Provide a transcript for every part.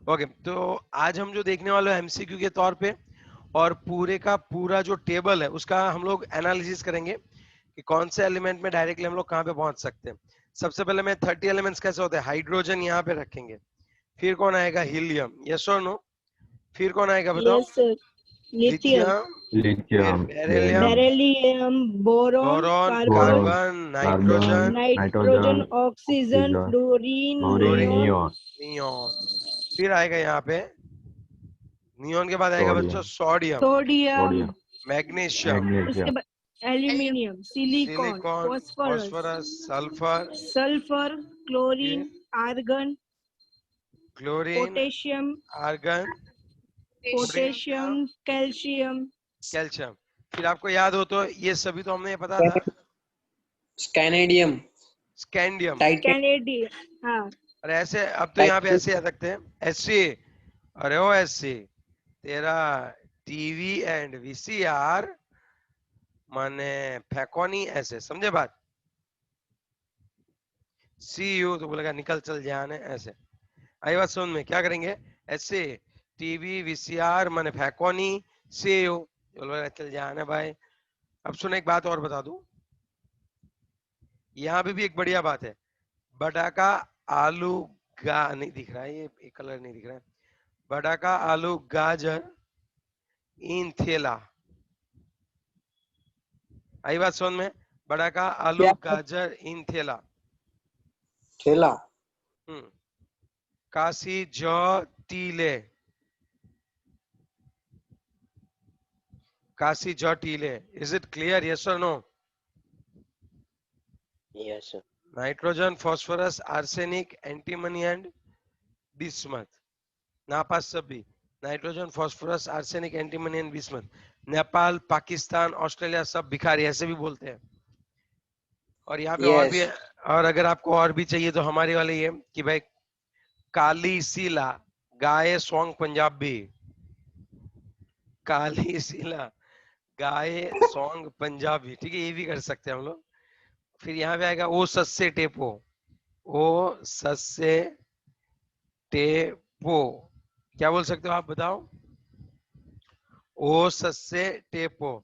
Okay, तो आज हम जो देखने वाले हैं एमसीक्यू के तौर पे, और पूरे का पूरा जो टेबल है उसका हम लोग एनालिसिस करेंगे कि कौन से एलिमेंट में डायरेक्टली हम लोग कहाँ पे पहुंच सकते हैं। सबसे पहले मैं 30 एलिमेंट्स कैसे होते हैं, हाइड्रोजन यहाँ पे रखेंगे, फिर कौन आएगा, हीलियम, यस और नो, फिर कौन आएगा बताओ, यस सर। लिथियम, लिथियम, फिर lithium, beryllium, beryllium, beryllium, boron, boron, carbon, boron, carbon, carbon, nitrogen, nitrogen, nitrogen, oxygen, oxygen, fluorine, chlorine, chlorine, neon, neon, neon. फिर आएगा यहाँ पे नियोन के बाद आएगा बच्चों sodium, sodium, sodium, sodium, magnesium, उसके मैग्नीशियम, बाद aluminium, silicon, silicon, phosphorus, phosphorus, sulphur, sulphur, फिर chlorine, argon, chlorine, potassium, argon, potassium, calcium, calcium. फिर आपको याद हो तो ये सभी तो हमने पता था, स्कैनेडियम, स्कैंडियम। टाइटेनियम, कैनेडियम, हाँ, और ऐसे अब तो यहाँ पे ऐसे याद रखते हैं, एससी, अरे ओ एससी, तेरा टीवी एंड वीसीआर माने फेकोनी, ऐसे समझे बात, सी यू तो बोलेगा निकल चल जाने, ऐसे आई बात समझ में, क्या करेंगे, ऐसे टीवी वीसीआर माने फेकोनी, सी यू बोलेगा चल जाने भाई। अब सुनो एक बात और बता दूं, यहाँ पे भी एक बढ़िया बात है, बटाका आलू गा नहीं दिख रहा है, ये कलर नहीं दिख रहा है, बटाका आलू गाजर इन थेला, आई बात समझ में, बटाका आलू क्या गाजर इन थेला। ठेला, काशी ज टीले, काशी ज टीले, इज इट क्लियर, यस और no? Yes sir, nitrogen, phosphorus, arsenic, antimony and bismuth, नापास सभी, nitrogen, phosphorus, arsenic, antimony and bismuth. Nepal, Pakistan, Australia सब भिखारी ऐसे भी बोलते हैं। और यहाँ पे और भी यस, है, और अगर आपको और भी चाहिए तो हमारे वाले ये कि भाई काली सीला गाय सॉन्ग पंजाबी, काली सीला गाय सॉन्ग पंजाबी, ठीक है, ये भी कर सकते हैं हम लोग। फिर यहाँ पे आएगा ओ सस्से टेपो, ओ सस्से टेपो, क्या बोल सकते हो आप बताओ, ओ सस्से टेपो,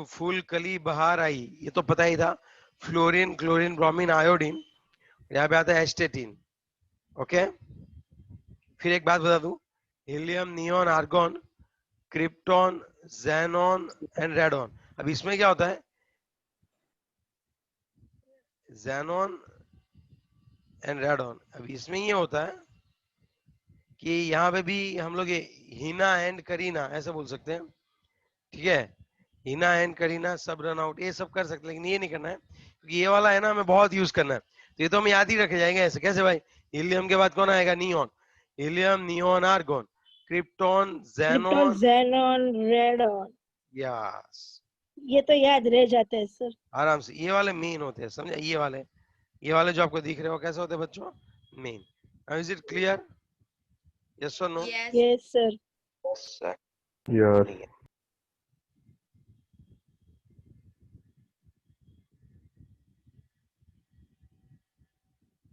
फूल कली बहार आई, ये तो पता ही था, फ्लोरीन, क्लोरीन, ब्रोमीन, आयोडीन, यहाँ पे आता है एस्टेटिन, ओके। फिर एक बात बता दूं, helium, neon, argon, krypton, xenon and radon. अब इसमें क्या होता है, जेनॉन एंड रेडॉन, अब इसमें ये होता है कि यहाँ पे भी हम लोग ये हीना एंड करीना ऐसे बोल सकते हैं, ठीक है, हीना एंड करीना सब रन आउट, ये सब कर सकते हैं, लेकिन ये नहीं करना है क्योंकि ये वाला है ना हमें बहुत यूज करना है, तो ये तो हम याद ही रखे जाएंगे ऐसे कैसे भाई। हीलियम के बाद कौन आएगा, neon, helium, neon, argon, krypton, krypton, xenon, xenon, radon, yes, ये तो याद रह जाता है सर। आराम से, ये वाले मेन होते हैं, समझे, ये वाले जो आपको दिख रहे हो कैसे होते हैं बच्चों, मेन। Now is it clear, yes और no? Yes sir. Yes,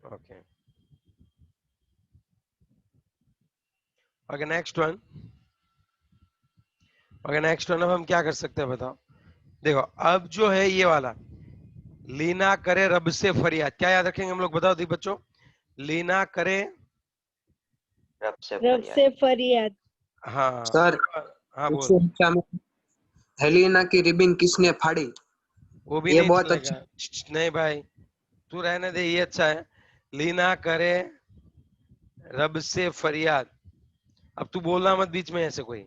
okay, okay, next one, okay, next one, अब हम क्या कर सकते हैं बताओ। देखो अब जो है ये वाला, लीना करे रब से फरियाद, क्या याद रखेंगे हम लोग बताओ दी बच्चों, लीना करे, रब से फरियाद, हाँ, सर, हाँ बोल, उससे अच्छा में हेलिना की रिबिन किसने फाड़ी, वो भी ये नहीं बहुत चलेगा, अच्छा। नहीं भाई, तू रहने दे, ये अच्छा है, लीना करे रब से फरियाद। अब तू बोलना मत बीच में ऐसे कोई,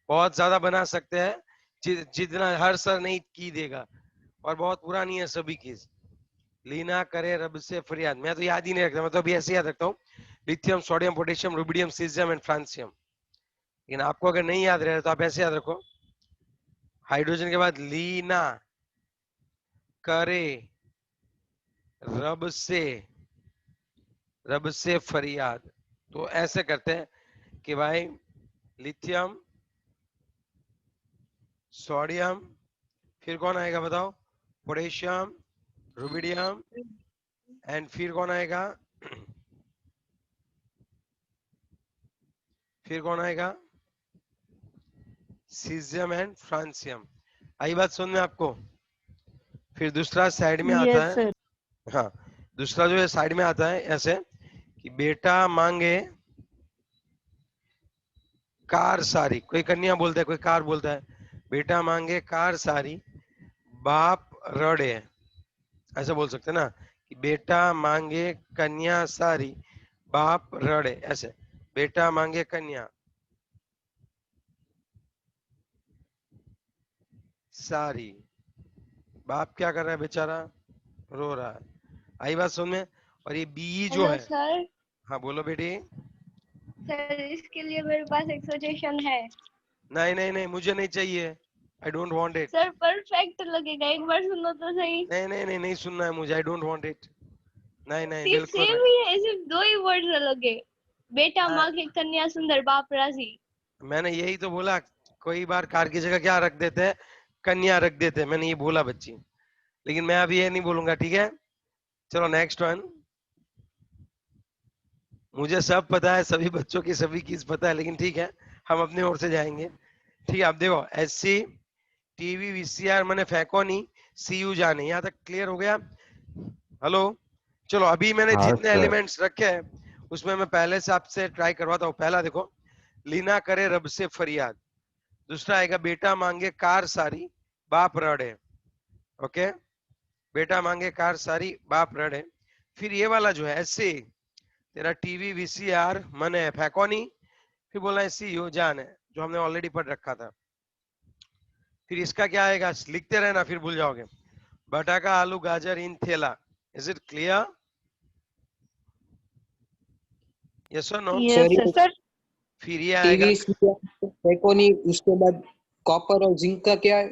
बहुत ज्यादा बना सकते हैं, जितना हर सर नहीं की देगा, और बहुत पुरानी है सभी की, लीना करे रब से फरियाद, मैं तो याद ही नहीं रखता, मैं तो अभी ऐसे याद रखता हूँ, lithium, sodium, potassium, rubidium, caesium and francium. लेकिन आपको अगर नहीं याद रहे तो आप ऐसे याद रखो, हाइड्रोजन के बाद लीना करे रब से फरियाद, तो ऐसे करते हैं कि भाई लिथियम, सोडियम, फिर कौन आएगा बताओ, पोटेशियम, रुबिडियम, एंड फिर कौन आएगा, फिर कौन आएगा? Caesium and francium. आई बात समझ में आपको? फिर दूसरा साइड में आता Yes, है, sir. हाँ दूसरा जो है साइड में आता है ऐसे कि बेटा मांगे कार सारी, कोई कन्या बोलता है कोई कार बोलता है, बेटा मांगे कार सारी बाप रड़े, ऐसा बोल सकते हैं ना कि बेटा मांगे कन्या सारी बाप रड़े, ऐसे बेटा मांगे कन्या सारी, बाप क्या कर रहा है बेचारा? रो रहा है। आई बात समझ में? और ये बी जो हेलो है, सर। हाँ बोलो बेटी। सर इसके लिए मेरे पास एक सजेशन है। नहीं नहीं नहीं, मुझे नहीं चाहिए, I don't want it. Sir perfect लगेगा, एक बार सुनो तो सही। नहीं नहीं नहीं नहीं सुनना है मुझे, आई डोंट वांट इट। नहीं नहीं सिर्फ बिल्कुल नहीं। सेम ही है, सिर्फ दो ही वर्ड अलग है। बेटा हाँ, माँ की कन्या सुंदर बाप राजी। मैंने यही तो बोला, कोई बार कार की जगह क्या रख देते हैं? कन्या रख देते हैं, मैंने ये बोला बच्ची, लेकिन मैं अभी ये नहीं बोलूंगा, ठीक है? चलो नेक्स्ट वन। मुझे सब पता है, सभी बच्चों की सभी चीज पता है, लेकिन ठीक है हम अपनी ओर से जाएंगे। ठीक है, आप देखो एससी टीवी वीसीआर मैंने फेंको नहीं, सीयू जाने, यहाँ तक क्लियर हो गया? हेलो, चलो अभी मैंने हाँ जितने सर। एलिमेंट्स रखे हैं उसमें मैं पहले से आपसे ट्राई करवाता हूँ। पहला देखो, लीना करे रब से फरियाद। दूसरा आएगा बेटा मांगे कार सारी बाप रड़े। ओके, बेटा मांगे कार सारी बाप रड़े। फिर ये वाला जो है ऐसे, तेरा टीवी वीसीआर मने फेंको नहीं, फिर बोला सीयू जान है, जो हमने ऑलरेडी पढ़ रखा था। फिर इसका क्या आएगा, लिखते रहना फिर भूल जाओगे। बटाका आलू गाजर इन थेला। Is it clear? यस और नो? Yes, sir sir. ये Sir, फिर ये आएगा टीवी टेकोनी, उसके बाद कॉपर और जिंक का क्या है?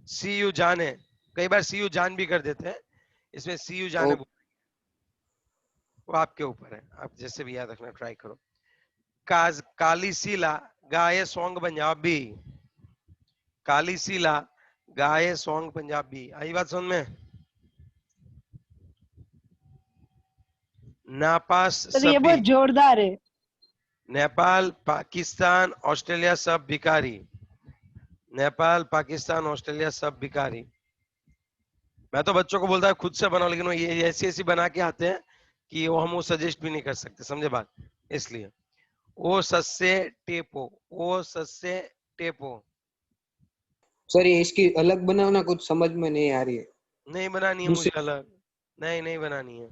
सीयू जान है, कई बार सीयू जान भी कर देते हैं, इसमें सीयू जान है, ओ, वो आपके ऊपर है, आप जैसे भी याद रखना ट्राई करो। काज काली सीला गाए सॉन्ग पंजाबी, काली सीला गाए सॉन्ग पंजाबी। आई बात समझ में? नापास sir, ये सभी, बहुत जोरदार है. नेपाल पाकिस्तान ऑस्ट्रेलिया सब भिखारी, नेपाल पाकिस्तान ऑस्ट्रेलिया सब भिखारी। मैं तो बच्चों को बोलता है खुद से बनाओ, लेकिन वो ये ऐसी ऐसी बना के आते हैं कि वो हम वो सजेस्ट भी नहीं कर सकते, समझे बात? इसलिए ओ सस्से टेपो, ओ सस्से टेपो। सर ये इसकी अलग बनाना कुछ समझ में नहीं आ रही है। नहीं बनानी है मुझे दूसरी अलग, नहीं नहीं बनानी है। ये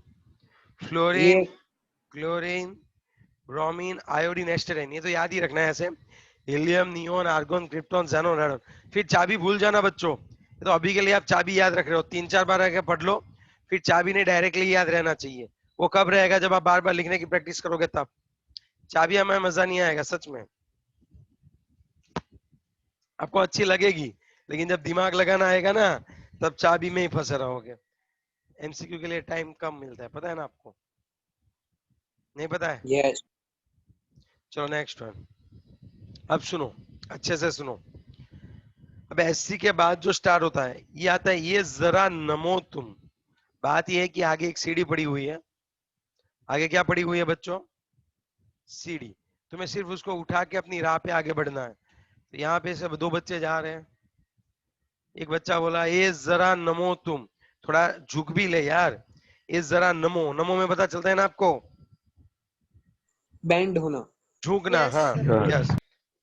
फ्लोरीन, क्लोरीन, ब्रोमीन, आयोडीन, एस्टरीन, ये तो याद ही रखना है ऐसे। Helium, neon, argon, krypton, xenon, radon. फिर चाबी भूल जाना बच्चों, ये तो अभी के लिए आप चाबी याद रख रहे हो, 3-4 बार आके पढ़ लो, फिर चाबी नहीं डायरेक्टली याद रहना चाहिए। वो कब रहेगा, जब आप बार बार लिखने की प्रैक्टिस करोगे तब। चाबी हमें मजा नहीं आएगा सच में, आपको अच्छी लगेगी, लेकिन जब दिमाग लगाना आएगा ना, तब चाबी में ही फंसे रहोगे। एमसीक्यू के लिए टाइम कम मिलता है, पता है ना आपको? नहीं पता है? यस चलो नेक्स्ट वन। अब सुनो, अच्छे से सुनो। अब एससी के बाद जो स्टार्ट होता है ये आता है, ये जरा नमो तुम। बात ये है कि आगे एक सीढ़ी पड़ी हुई है, आगे क्या पड़ी हुई है बच्चों? सीढ़ी। तुम्हें सिर्फ उसको उठा के अपनी राह पे आगे बढ़ना है। तो यहाँ पे सब दो बच्चे जा रहे हैं, एक बच्चा बोला ये जरा नमो तुम, थोड़ा झुक भी ले यार, ये जरा नमो, नमो में पता चलता है ना आपको, बैंड होना। झुकना, यस हाँ सर। यस।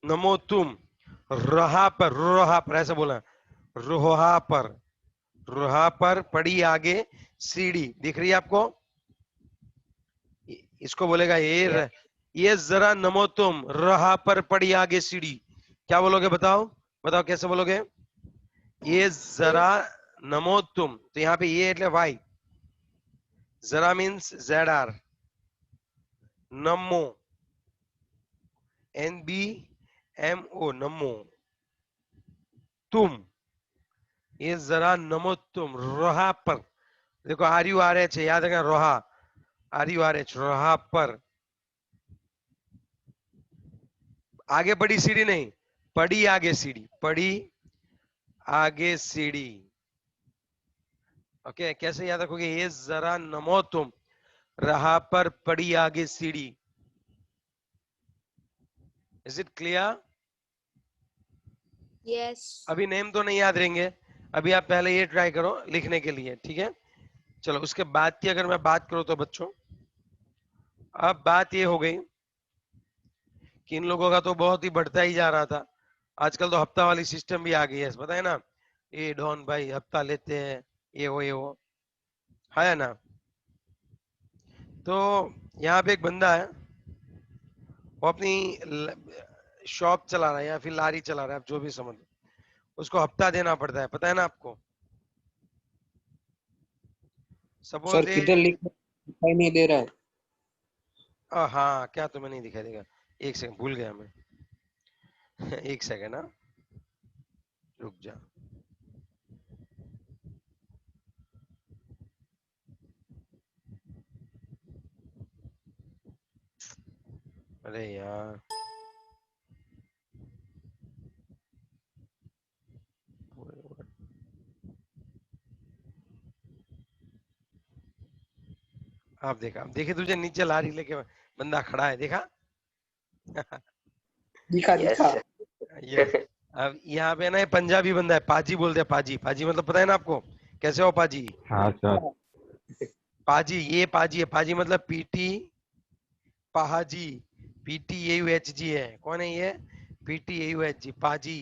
नमो तुम रहा पर ऐसा बोला, रोहा पर, रोहा पर पड़ी आगे सीढ़ी, दिख रही है आपको? इसको बोलेगा ये जरा नमो तुम रहा पर पड़ी आगे सीढ़ी। क्या बोलोगे बताओ? बताओ कैसे बोलोगे? ये जरा नमो तुम, तो यहाँ पे ये એટલે वाई, जरा मीन्स ZR, नमो NBMO, नमो तुम, ये जरा नमो तुम रोहा पर। देखो RURH है, याद रखना, रोहा, RURH, रोहा पर। आगे पड़ी सीढ़ी नहीं, पड़ी आगे सीढ़ी, पड़ी आगे सीढ़ी। ओके, कैसे याद रखोगे? ये जरा नमो तुम रहा पर पड़ी आगे सीढ़ी। Is it clear? Yes. अभी नेम तो नहीं याद रहेंगे, अभी आप पहले ये ट्राई करो लिखने के लिए, ठीक है? चलो उसके बाद की अगर मैं बात करूं तो बच्चों, अब बात ये हो गई कि इन लोगों का तो बहुत ही बढ़ता ही जा रहा था। आजकल तो हफ्ता वाली सिस्टम भी आ गई है, पता है ना? ये डॉन भाई हफ्ता लेते हैं, ये वो है ना? तो यहाँ पे एक बंदा है, वो अपनी शॉप चला रहा है या फिर लारी चला रहा है, आप जो भी समझ लो, उसको हफ्ता देना पड़ता है, पता है ना आपको? सर सपोज किधर लिखा दिखाई नहीं दे रहा है। हाँ, क्या तुम्हें नहीं दिखाई देगा? एक सेकंड, भूल गया मैं। एक सेकंड, ना रुक जा। अरे यार, आप देखा, अब देखे तुझे नीचे लारी लेके बंदा खड़ा है, देखा? दिखा Yes, दिखा। sir. ये अब यहाँ पे ना ये पंजाबी बंदा है, पाजी बोलते हैं, पाजी। पाजी मतलब पता है ना आपको? कैसे हो पाजी? हाँ सर। पाजी, ये पाजी है। पाजी मतलब पीटी पाजी, PTAUHG है। कौन है ये? PTAUHG, पाजी।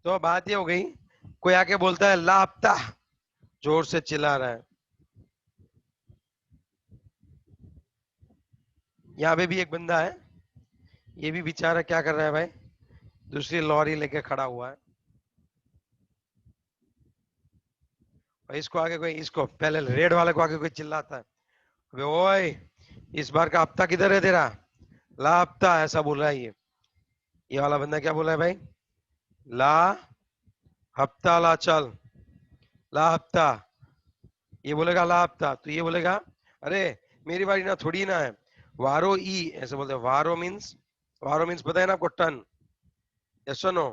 तो बात ये हो गई, कोई आके बोलता है लापता, जोर से चिल्ला रहा है। यहाँ पे भी एक बंदा है, ये भी बेचारा क्या कर रहा है भाई, दूसरी लॉरी लेके खड़ा हुआ है, और इसको आगे कोई, इसको पहले रेड वाले को आगे कोई चिल्लाता है, अबे ओए, इस बार का हफ्ता किधर है तेरा? ला हफ्ता, ऐसा बोल रहा है ये वाला बंदा क्या बोला है भाई? ला हफ्ता, ला चल, ला हफ्ता। ये बोलेगा ला हफ्ता, तो ये बोलेगा अरे मेरी बारी ना, थोड़ी ना है, वारो ई, ऐसे बोलते हैं। वारो मीन्स पता है ना आपको? टन, यस नो?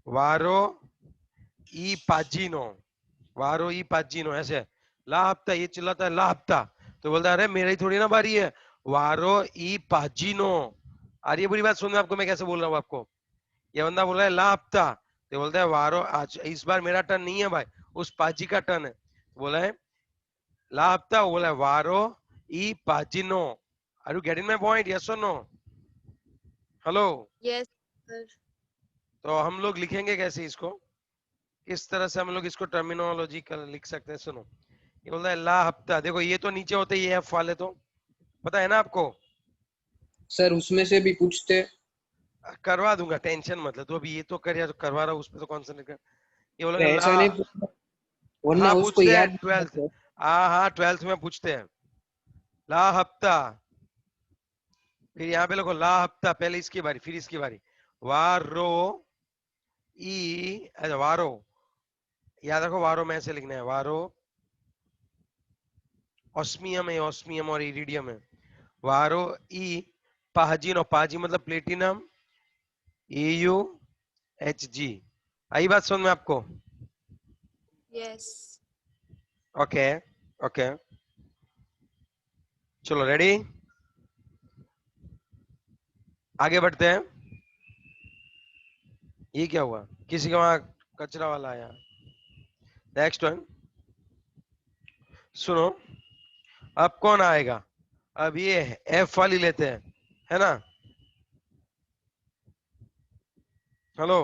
वारो ई पाजीनो, वारो ई पाजीनो, ऐसे। ला हफ्ता, ये चिल्लाता है ला हफ्ता, तो बोलता है अरे मेरी थोड़ी ना बारी है, वारो ई पाजीनो। आ रही है बुरी बात सुन में आपको मैं कैसे बोल रहा हूँ आपको? ये बंदा बोल रहा है ला हफ्ता, तो बोलता है वारो, आज इस बार मेरा टर्न नहीं है भाई, उस पाजी का टर्न है। बोला है ला हफ्ता, बोला है वारो ई पाजीनो। Are you getting my point? Yes और नो? हेलो? Yes, sir. तो हम लोग लिखेंगे कैसे इसको, किस तरह से हम लोग इसको टर्मिनोलॉजी लिख सकते हैं? सुनो, ये बोलता है ला हफ्ता, देखो ये तो नीचे होते ये एफ वाले, तो पता है ना आपको? सर उसमें से भी पूछते। करवा दूंगा, टेंशन मत ले, तो अभी ये तो कर, या तो करवा रहा हूँ, उस पर तो कॉन्सेंट्रेट कर। ये बोला ऐसा ला, नहीं पूछना, वरना हाँ उसको पूछते हैं याद नहीं 12th, रहता। हाँ 12th में पूछते हैं ला हफ्ता, फिर यहाँ पे लिखो ला हफ्ता, पहले इसकी बारी फिर इसकी बारी, वारो ई, अच्छा वारो, याद रखो वारो में ऐसे लिखना है, वारो ऑस्मियम है, ऑस्मियम और इरिडियम है, वारो ई पाजीनो, पाजी मतलब प्लेटिनम, AuHG। आई बात समझ में आपको? Yes. ओके ओके, चलो रेडी, आगे बढ़ते हैं। ये क्या हुआ, किसी के वहां कचरा वाला आया? नेक्स्ट वन, सुनो, अब कौन आएगा? अब ये एफ वाली लेते हैं, है ना? Hello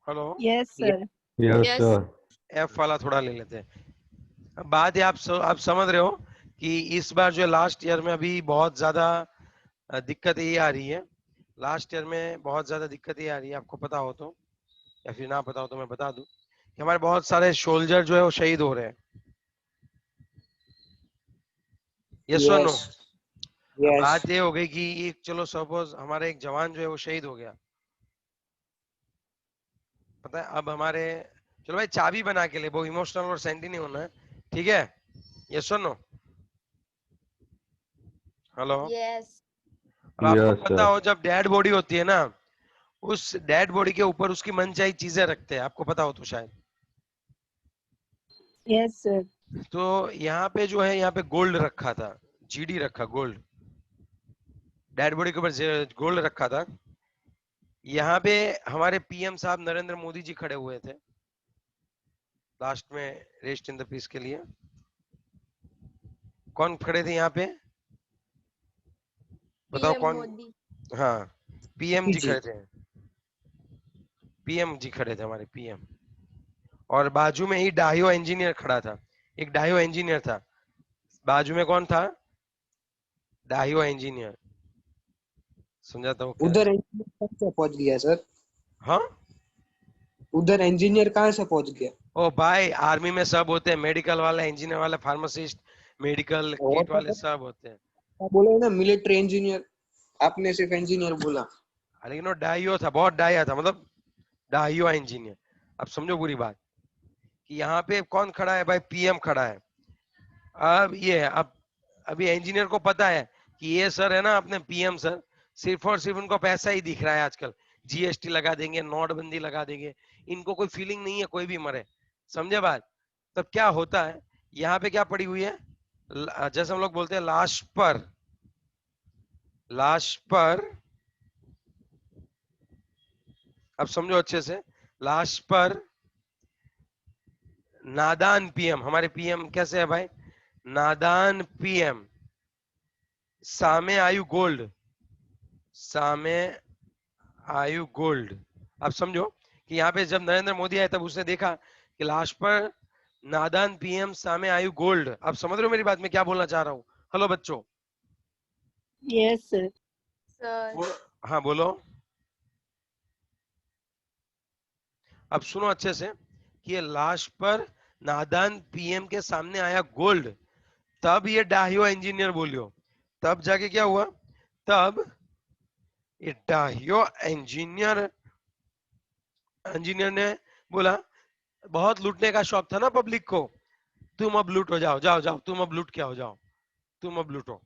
hello, Yes, sir. Yes Yes. Sir. F वाला थोड़ा ले लेते हैं। अब बात है, आप समझ रहे हो कि इस बार जो लास्ट ईयर में अभी बहुत ज्यादा दिक्कत ये आ रही है, लास्ट ईयर में बहुत ज्यादा दिक्कत ये आ रही है, आपको पता हो तो, या फिर ना पता हो तो मैं बता दूं कि हमारे बहुत सारे सोल्जर जो है वो शहीद हो रहे हैं, यस और नो? यस यस बात ये हो गई कि एक, चलो सपोज हमारा एक जवान जो है वो शहीद हो गया, पता है? अब हमारे, चलो भाई चाबी बना के ले, वो इमोशनल और सेंटी नहीं होना है, ठीक है? यस और नो? हेलो? Yes. और आपको यस पता सर। हो जब डेड बॉडी होती है ना, उस डेड बॉडी के ऊपर उसकी मनचाही चीजें रखते हैं, आपको पता हो तो शायद। Yes, sir. तो यहाँ पे जो है, यहाँ पे गोल्ड रखा था, GD रखा, गोल्ड। डेड बॉडी के ऊपर गोल्ड रखा था। यहाँ पे हमारे पीएम साहब नरेंद्र मोदी जी खड़े हुए थे लास्ट में रेस्ट इन द पीस के लिए। कौन खड़े थे यहाँ पे, बताओ PM कौन? मोदी. हाँ, पीएम जी जी। खड़े थे, पीएम जी खड़े थे हमारे पीएम। और बाजू में ही डायो इंजीनियर खड़ा था, एक डायो इंजीनियर था बाजू में। कौन था? डायो इंजीनियर। समझाता हूँ क्या? उधर इंजीनियर कहाँ से पहुंच गया सर? हाँ, उधर इंजीनियर कहाँ से पहुंच गया? ओ भाई, आर्मी में सब होते हैं, मेडिकल वाले, इंजीनियर वाले, फार्मासिस्ट, मेडिकल और किट वाले सब होते हैं। बोले ना मिलिट्री इंजीनियर, आपने सिर्फ इंजीनियर बोला। लेकिन वो डाइयो था, बहुत डाया था, मतलब डाइयो इंजीनियर। अब समझो पूरी बात कि यहाँ पे कौन खड़ा है भाई? पीएम खड़ा है। अब ये है, अब अभी इंजीनियर को पता है कि ये सर है ना अपने पीएम सर, सिर्फ और सिर्फ उनको पैसा ही दिख रहा है आजकल। जीएसटी लगा देंगे, नोटबंदी लगा देंगे, इनको कोई फीलिंग नहीं है कोई भी मरे। समझे बात? तब क्या होता है, यहाँ पे क्या पड़ी हुई है? जैसे हम लोग बोलते हैं लाश पर, लाश पर, अब समझो अच्छे से, लाश पर नादान पीएम। हमारे पीएम कैसे है भाई? नादान पीएम, सामे आयु गोल्ड, सामे आयु गोल्ड। अब समझो कि यहाँ पे जब नरेंद्र मोदी आए तब उसने देखा कि लाश पर नादान पीएम सामे आयु गोल्ड। अब समझ रहे हो मेरी बात में क्या बोलना चाह रहा हूँ? हेलो बच्चों। Yes, sir. Sir. हाँ बोलो। अब सुनो अच्छे से कि ये लाश पर नादान पीएम के सामने आया गोल्ड, तब ये डाहियो इंजीनियर बोलियो, तब जाके क्या हुआ? तब ये डाहियो इंजीनियर, इंजीनियर ने बोला, बहुत लूटने का शौक था ना पब्लिक को, तुम अब लूटो, जाओ जाओ जाओ, तुम अब लूट के आओ, जाओ तुम अब लूटो,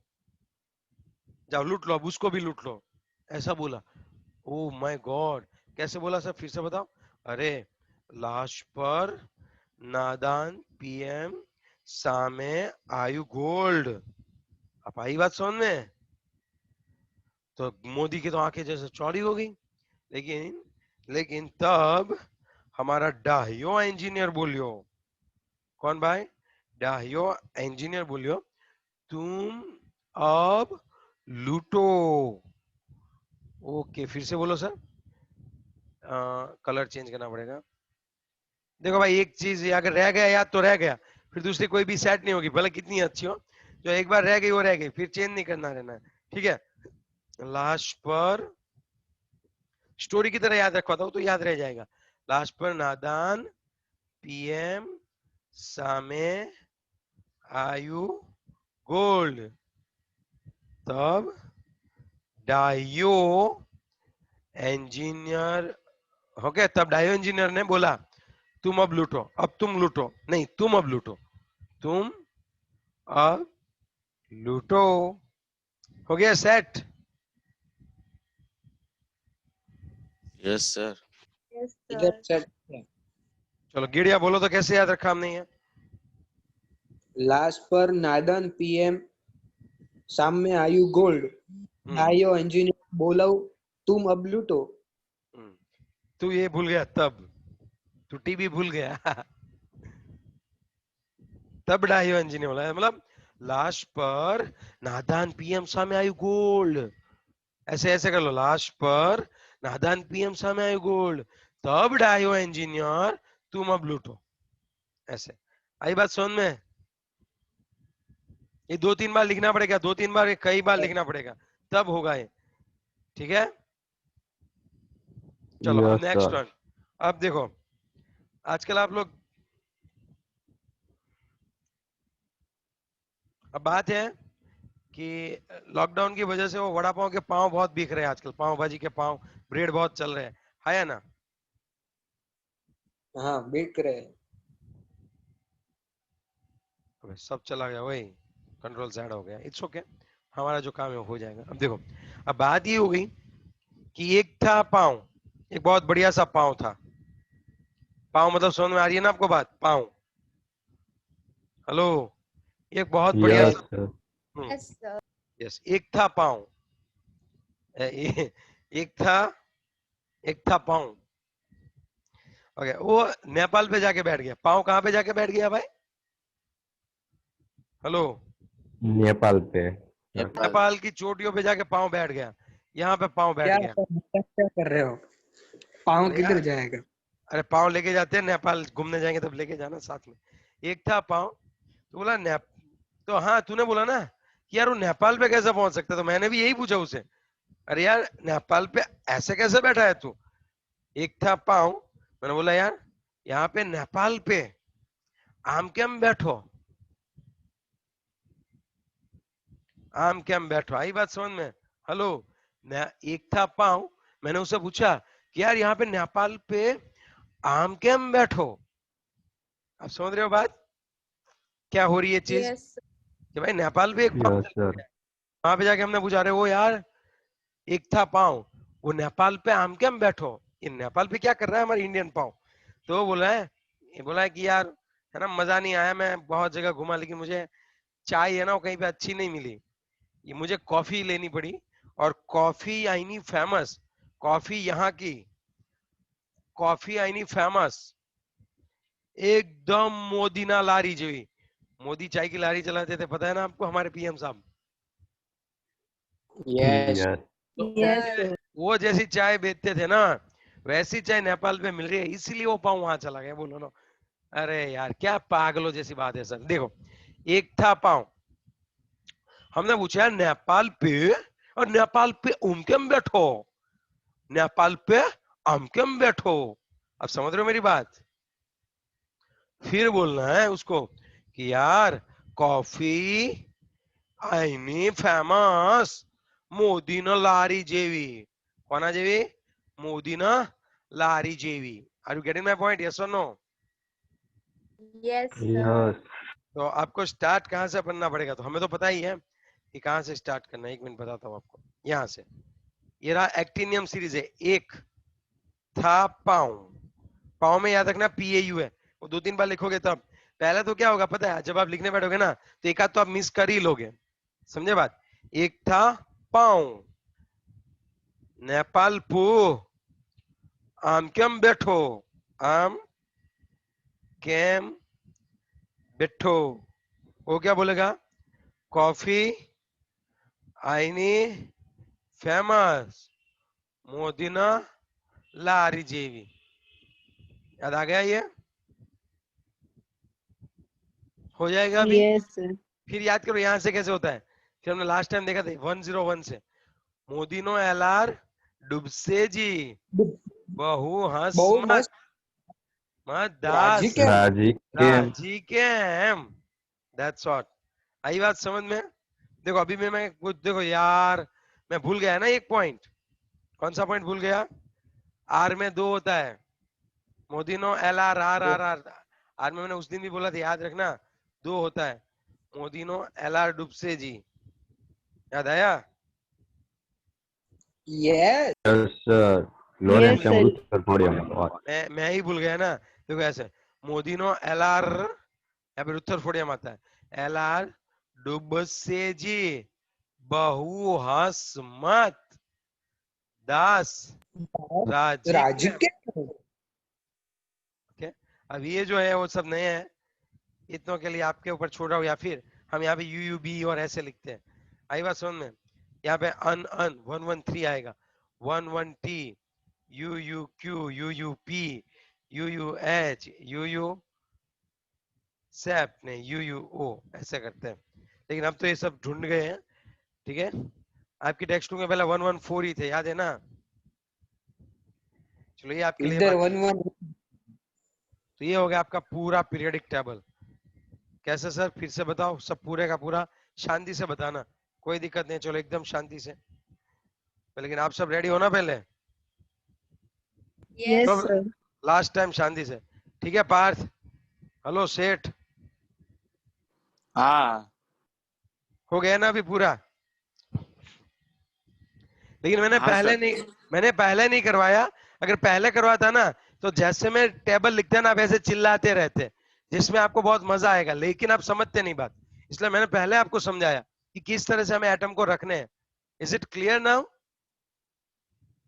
जाओ लूट लो, अब उसको भी लूट लो, ऐसा बोला। ओ माय गॉड, कैसे बोला सर? फिर से बताओ। अरे, लाश पर नादान पीएम सामे आयु गोल्ड। अब आई बात समझ में? तो मोदी की तो आंखें जैसे चौड़ी हो गई। लेकिन लेकिन तब हमारा डाहियो इंजीनियर बोलियो। कौन भाई? डाहियो इंजीनियर बोलियो, तुम अब लूटो। ओके, फिर से बोलो सर। कलर चेंज करना पड़ेगा। देखो भाई, एक चीज अगर रह गया याद तो रह गया, फिर दूसरी कोई भी सेट नहीं होगी, भले कितनी अच्छी हो। जो एक बार रह गई वो रह गई, फिर चेंज नहीं करना रहना है, ठीक है? लाश पर, स्टोरी की तरह याद रखवाता हूं तो याद रह जाएगा। लाश पर नादान पीएम सामे आयु गोल्ड, तब डायो इंजीनियर, हो गया? तब डायो इंजीनियर ने बोला, तुम अब लूटो, अब तुम लूटो, नहीं तुम अब लूटो, तुम अब लूटो। हो गया सेट? Yes, sir. Yes, इधर sir. सेट। चलो गिड़िया बोलो तो कैसे याद रखा हमने ये? लाश पर नादन पीएम सामने आयु गोल्ड, डायो इंजीनियर बोलो तुम अब लूटो। तू ये भूल गया, तब तू टीबी भूल गया। तब डायो इंजीनियर बोला, मतलब लाश पर नादान पीएम सामे आयु गोल्ड, ऐसे ऐसे कर लो, लाश पर नादान पीएम सामे आयु गोल्ड, तब डायो इंजीनियर तुम अब लूटो, ऐसे। आई बात समझ में? ये 2-3 बार लिखना पड़ेगा, 2-3 बार, कई बार लिखना पड़ेगा, तब होगा ये, ठीक है? चलो अब नेक्स्ट वन। अब देखो, आजकल आप लोग, अब बात है कि लॉकडाउन की वजह से वो वड़ा पाव के पाव बहुत बिक रहे हैं आजकल, पाव भाजी के पाव, ब्रेड बहुत चल रहे हैं, है ना? हाँ बिक रहे हैं। अबे सब चला गया, वही कंट्रोल Z हो गया, इट्स ओके, हमारा जो काम है वो हो जाएगा। अब देखो, अब बात ये हो गई कि एक था पाव, एक बहुत बढ़िया सा पाव था। पाव मतलब समझ में आ रही है ना आपको बात? पाव, हेलो, एक बहुत बढ़िया सा, Yes, sir. यस, एक था पाव, एक था पाँव। ओके, वो नेपाल पे जाके बैठ गया। पाँव कहाँ पे जाके बैठ गया भाई? हेलो, नेपाल पे। नेपाल नेपाल की चोटियों पे जाके पाँव बैठ गया। यहाँ पे पाँव बैठ क्या गया। क्या कर रहे हो? पाँव अरे किधर यार, जाएगा? अरे पाँव लेके जाते हैं नेपाल, घूमने जाएंगे तब लेके जाना साथ में। एक था पाँव, तो बोला तो हाँ तूने बोला ना कि यार वो नेपाल पे कैसे पहुंच सकता है, तो मैंने भी यही पूछा उसे, अरे यार नेपाल पे ऐसे कैसे बैठा है तू? एक था पाँव, मैंने बोला यार यहाँ पे नेपाल पे आम के हम बैठो, आम के हम बैठो। आई बात समझ में? हेलो, एक था पाँव, मैंने उससे पूछा कि यार यहाँ पे नेपाल पे आम के हम बैठो। आप समझ रहे हो बात क्या हो रही है चीज? Yes. कि भाई नेपाल पे एक पाँव यस सर। वहां पे जाके हमने पूछा, रहे वो यार एक था पाँव, वो नेपाल पे आम के हम बैठो, ये नेपाल पे क्या कर रहा है हमारे इंडियन पाँव? तो बोला है कि यार है ना, मजा नहीं आया, मैं बहुत जगह घुमा लेकिन मुझे चाय है ना वो कहीं पे अच्छी नहीं मिली, ये मुझे कॉफी लेनी पड़ी, और कॉफी आई नहीं फेमस, कॉफी यहाँ की कॉफी आई नहीं फेमस, एकदम मोदीना लारी जेवी। मोदी चाय की लारी चलाते थे, पता है ना आपको, हमारे पीएम साहब। यस। Yes Yes, sir. वो जैसी चाय बेचते थे ना, वैसी चाय नेपाल पे मिल रही है, इसीलिए वो पाँव वहां चला गया। बोलो ना, अरे यार क्या पागलों जैसी बात है सर। देखो, एक था पाँव, हमने पूछा नेपाल पे, और नेपाल पे उमकेम बैठो, नेपाल पे अमकेम बैठो। अब समझ रहे हो मेरी बात? फिर बोलना है उसको कि यार कॉफी आईनी फेमस, मोदीना लारी जेवी। कोना जेवी? मोदीना लारी जेवी। Are you getting my point? Yes और नो? Yes, sir. यस तो आपको स्टार्ट कहाँ से करना पड़ेगा, तो हमें तो पता ही है कि कहाँ से स्टार्ट करना है। एक मिनट बताता हूँ आपको। यहाँ से, ये रहा एक्टिनियम सीरीज है। एक था पाँव, पाँव में याद रखना PAU है, वो 2-3 बार लिखोगे तब। पहले तो क्या होगा पता है, जब आप लिखने बैठोगे ना तो एक आध तो आप मिस कर ही लोगे, समझे बात? एक था पाँव, नेपाल पू आम केम बैठो, आम केम बैठो। वो क्या बोलेगा? कॉफी आईनी फेमस, मोदीना लारी जेवी। याद आ गया? ये हो जाएगा अभी? Yes, sir. फिर याद करो यहां से कैसे होता है। फिर हमने लास्ट टाइम देखा था 101 से, मोदीनो LR डुबसे जी, बहु हंस बहुत मत मस्त। मत राजी दास के राजी के। राजी के एम, दैट्स व्हाट। आई बात समझ में? देखो अभी मैं कुछ, देखो यार मैं भूल गया ना एक पॉइंट। कौन सा पॉइंट भूल गया? आर में 2 होता है, मोदीनो LR R R R. R में मैंने उस दिन भी बोला था, याद रखना 2 होता है, मोदीनो LR डुबसे जी। याद आया? Yes. Yes sir. Yes, Lawrence sir. अमृत सर थोड़ी मैं ही भूल गया ना। देखो ऐसे, मोदीनो LR, यहाँ पे उत्तर फोड़िया आता है, LR डुबसे जी, बहु हंस मत दास राजी राजी के। के। ओके, अब ये जो है वो सब नए हैं, इतनों के लिए आपके ऊपर छोड़ रहा हूँ, या फिर हम यहाँ पे UUB और ऐसे लिखते हैं। आई बात समझ में? यहाँ पे अन अन 113 आएगा, 11T, UUQ, UUP, UUH, UU सेप नहीं, UUO, ऐसे करते हैं। लेकिन अब तो ये सब ढूंढ गए हैं, ठीक है? आपकी टेक्स्ट बुक में पहले 114 ही थे, याद है ना? चलो ये आपके लिए इधर बाकी है। 11। तो ये हो गया आपका पूरा पीरियोडिक टेबल। कैसे सर? फिर से बताओ, सब पूरे का पूरा शांति से बताना, कोई दिक्कत नहीं, चलो एकदम शांति से। लेकिन आप सब रेडी हो ना पहले? Yes, सब sir. लास्ट टाइम शांति से, ठीक है? पार्थ, हेलो सेठ, हाँ हो गया ना अभी पूरा? लेकिन हाँ सर मैंने पहले नहीं करवाया। अगर पहले करवाता ना तो जैसे मैं टेबल लिखता ना वैसे चिल्लाते रहते, जिसमें आपको बहुत मजा आएगा, लेकिन आप समझते नहीं बात, इसलिए मैंने पहले आपको समझाया कि किस तरह से हमें एटम को रखने हैं। Is it clear now?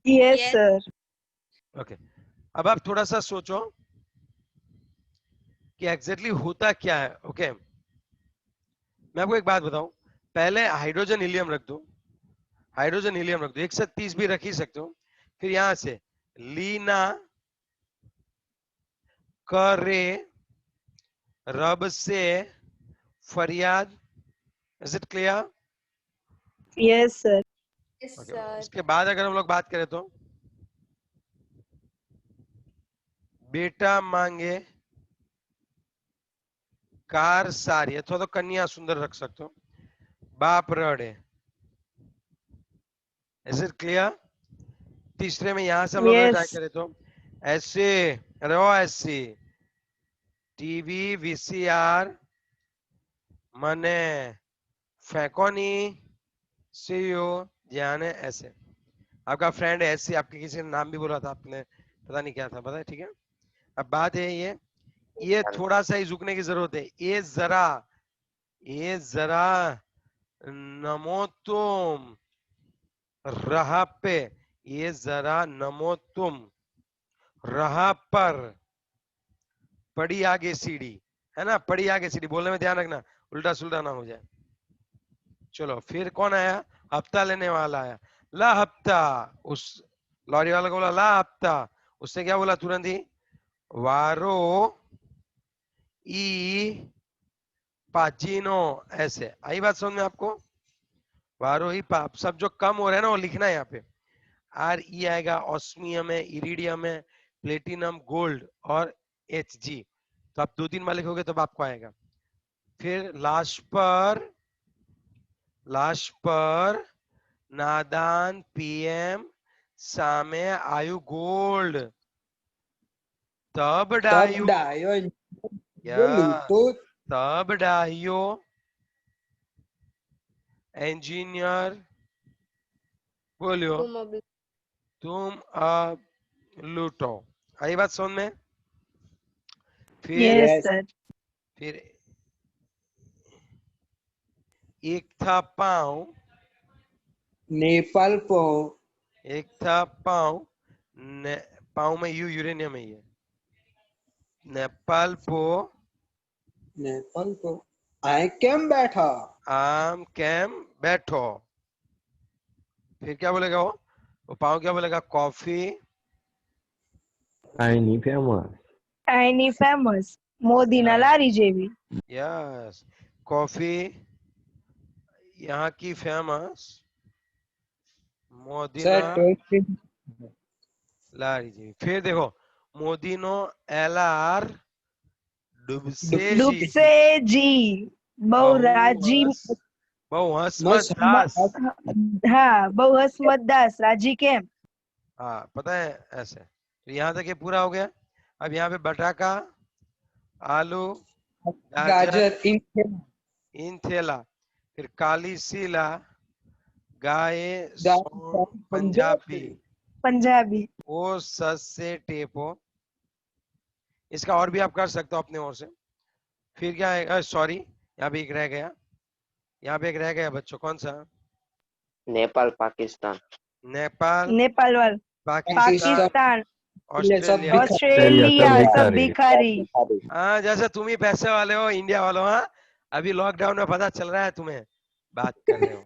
Yes, Yes. sir. Okay, अब आप थोड़ा सा सोचो कि एग्जैक्टली होता क्या है। ओके, मैं आपको एक बात बताऊं, पहले हाइड्रोजन हीलियम रख दो, हाइड्रोजन हीलियम रख दो, 130 भी रख ही सकते हो। फिर यहां से लीना करे रब से फरियाद। Is it clear? Yes, sir. Yes, okay, sir. उसके बाद अगर हम लोग बात करें तो बेटा मांगे कार सारी, अथवा तो कन्या सुंदर रख सकते हो, बाप रड़े। Is it clear? तीसरे में यहां से हम लोग अगर ट्राई Yes. करें तो ऐसे, अरे ओ ऐसे टीवी वीसीआर मने फेंकोनी सीओ जाने ऐसे। आपका फ्रेंड है ऐसे, आपके किसी ने नाम भी बोला था, आपने पता नहीं क्या था, पता है? ठीक है, अब बात है ये थोड़ा सा ही झुकने की जरूरत है। ये जरा नमो तुम रहा पे, ये जरा नमो तुम रहा पर, पड़ी आगे सीढ़ी, है ना, पड़ी आगे सीढ़ी बोलने में ध्यान रखना, उल्टा सुल्टा ना हो जाए। चलो फिर कौन आया? हफ्ता लेने वाला आया, ला हफ्ता। उस लॉरी वाला को बोला ला हफ्ता, उसने क्या बोला तुरंत ही? वारो ई पाचिनो। ऐसे आई बात समझ में आपको? वारो ई पाप, सब जो कम हो रहा है ना वो लिखना है यहाँ पे। आर ई आएगा, ऑस्मियम है, इरिडियम है, प्लेटिनम, गोल्ड और एच जी। तो आप 2-3 बार लिखोगे तब आपको आएगा। फिर लाश पर नादान पीएम सामे आयु गोल्ड, तब तब डायो, डायो या लूटो। तब डायो इंजीनियर बोलियो तुम अब तुम अब लूटो। आई बात समझ में? फिर Yes, यस sir. फिर एक था पांव, नेपाल को एक था पांव, पांव में यूरेनियम है ये, नेपाल पो नेपाल को आए केम बैठा। आम कैम बैठो। फिर क्या बोलेगा वो पांव क्या बोलेगा? Coffee Tiny famous. Tiny famous. Modi na या lari जेवी. यस, कॉफी यहाँ की फेमस, मोदिना सर टोस्ट लारी जी। फिर देखो मोदिनो एलआर डुबसे जी, डुबसे जी. बहुराजी. बहु हंस मत मस्त दास। हाँ, बहु हसमत दास राजी केम. हाँ पता है ऐसे। तो यहाँ तक ये पूरा हो गया। अब यहाँ पे बटाका, आलू, गाजर गाजर इन इन थेला, फिर काली सीला, गाय सो पंजाबी, पंजाबी. ओ सस से टेपो। इसका और भी आप कर सकते हो अपने ओर से। फिर क्या है? सॉरी, यहाँ पे एक रह गया, यहाँ पे एक रह गया बच्चों, कौन सा? नेपाल पाकिस्तान नेपाल, नेपाल वाल. पाकिस्तान, पाकिस्तान. सब ऑस्ट्रेलिया। ऑस्ट्रेलिया सब सब भिखारी. भिखारी. हाँ जैसे तुम ही पैसे वाले हो, इंडिया वालों। हाँ अभी लॉकडाउन में पता चल रहा है तुम्हें, बात कर रहे हो,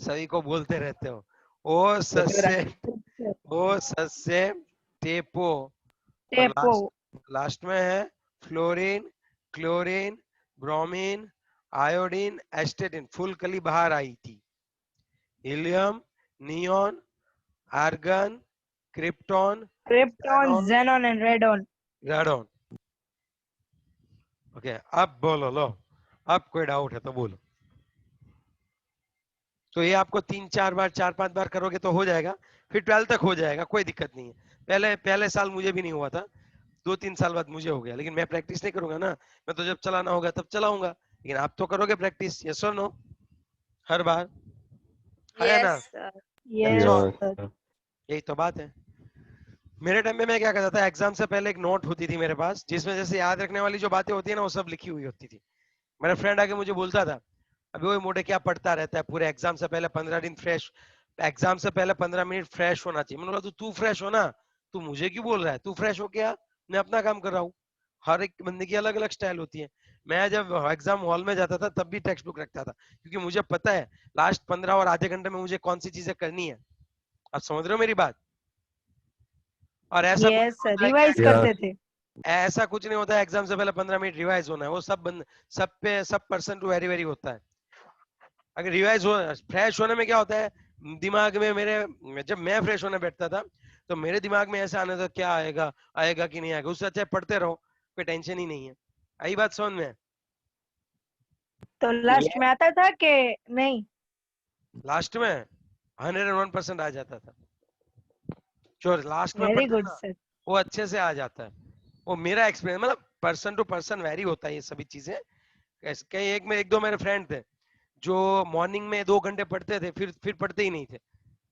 सभी को बोलते रहते हो। ओ सस्से टेपो। और टेपो. लास्ट में है fluorine, chlorine, bromine, iodine, astatine. फुल कली बाहर आई थी। Helium, neon, argon, krypton, krypton, xenon and radon. Radon. Okay, अब बोलो लो, अब कोई डाउट है तो बोलो। तो ये आपको 3-4 बार 4-5 बार करोगे तो हो जाएगा, फिर 12 तक हो जाएगा, कोई दिक्कत नहीं है। पहले साल मुझे भी नहीं हुआ था, 2-3 साल बाद मुझे हो गया, लेकिन मैं प्रैक्टिस नहीं करूंगा ना। मैं तो जब चलाना होगा तब चलाऊंगा, लेकिन आप तो करोगे प्रैक्टिस, यस और नो? हर बार है ना? yes, sir. Yes Yes. Sir. यही तो बात है। मेरे टाइम में मैं क्या करता था, एग्जाम से पहले एक नोट होती थी मेरे पास, जिसमें जैसे याद रखने वाली जो बातें होती है ना वो सब लिखी हुई होती थी। मेरा फ्रेंड आके मुझे बोलता था, अभी वो मोटे क्या पढ़ता रहता है, पूरे एग्जाम से पहले 15 दिन फ्रेश एग्जाम से पहले 15 मिनट फ्रेश होना चाहिए। मैंने बोला तू फ्रेश हो ना, तू मुझे क्यों बोल रहा है, तू फ्रेश हो क्या, मैं अपना काम कर रहा हूँ। हर एक बंदे की अलग अलग स्टाइल होती है। मैं जब एग्जाम हॉल में जाता था तब भी टेक्स्ट बुक रखता था, क्योंकि मुझे पता है लास्ट 15 और आधे घंटे में मुझे कौन सी चीजें करनी है। आप समझ रहे हो मेरी बात? और ऐसा कुछ यस नहीं होता है रिवाइज कि करते थे। ऐसा कुछ नहीं होता है एग्जाम से पहले 15 मिनट रिवाइज होना है। वो सब पर्सन टू वेरी वेरी होता है। अगर रिवाइज हो, फ्रेश होने में क्या होता है, दिमाग में मेरे, जब मैं फ्रेश होने बैठता था तो मेरे दिमाग में ऐसा आना था क्या आएगा, आएगा कि नहीं आएगा, उससे अच्छा है पढ़ते रहो, कोई टेंशन ही नहीं है। आई बात समझ में? तो लास्ट में आता था कि नहीं? लास्ट में 101% आ जाता था। जो लास्ट में वेरी पढ़ता गुड था सर। वो अच्छे से आ जाता है। वो मेरा एक्सपीरियंस, मतलब पर्सन टू पर्सन वेरी होता है ये सभी चीजें। कहीं एक दो मेरे फ्रेंड थे जो मॉर्निंग में 2 घंटे पढ़ते थे, फिर पढ़ते ही नहीं थे।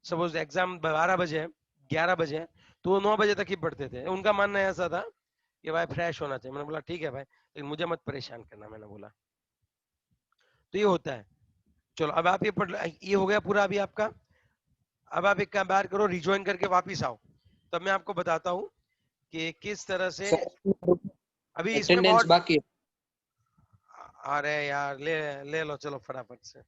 सपोज एग्जाम 12 बजे है, 11 बजे है, तो वो 9 बजे तक ही पढ़ते थे। उनका मानना ऐसा था कि भाई फ्रेश होना चाहिए। मैंने बोला ठीक है भाई, लेकिन मुझे मत परेशान करना, मैंने बोला। तो ये होता है। चलो अब आप ये हो गया पूरा अभी आपका। अब आप एक काम बार करो, रिज्वाइन करके वापिस आओ, तब मैं आपको बताता हूँ कि किस तरह से। अभी इसमें अटेंडेंस बहुत, बाकी है। अरे यार ले ले लो, चलो फटाफट से।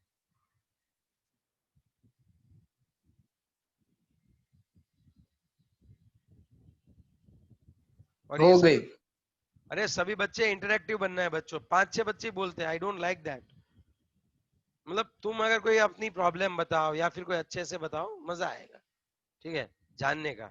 और ये हो सभी, गई। अरे सभी बच्चे इंटरेक्टिव बनना है बच्चों, 5-6 बच्चे बोलते हैं, आई डोंट लाइक दैट। मतलब तुम अगर कोई अपनी प्रॉब्लम बताओ या फिर कोई अच्छे से बताओ, मजा आएगा, ठीक है, जानने का।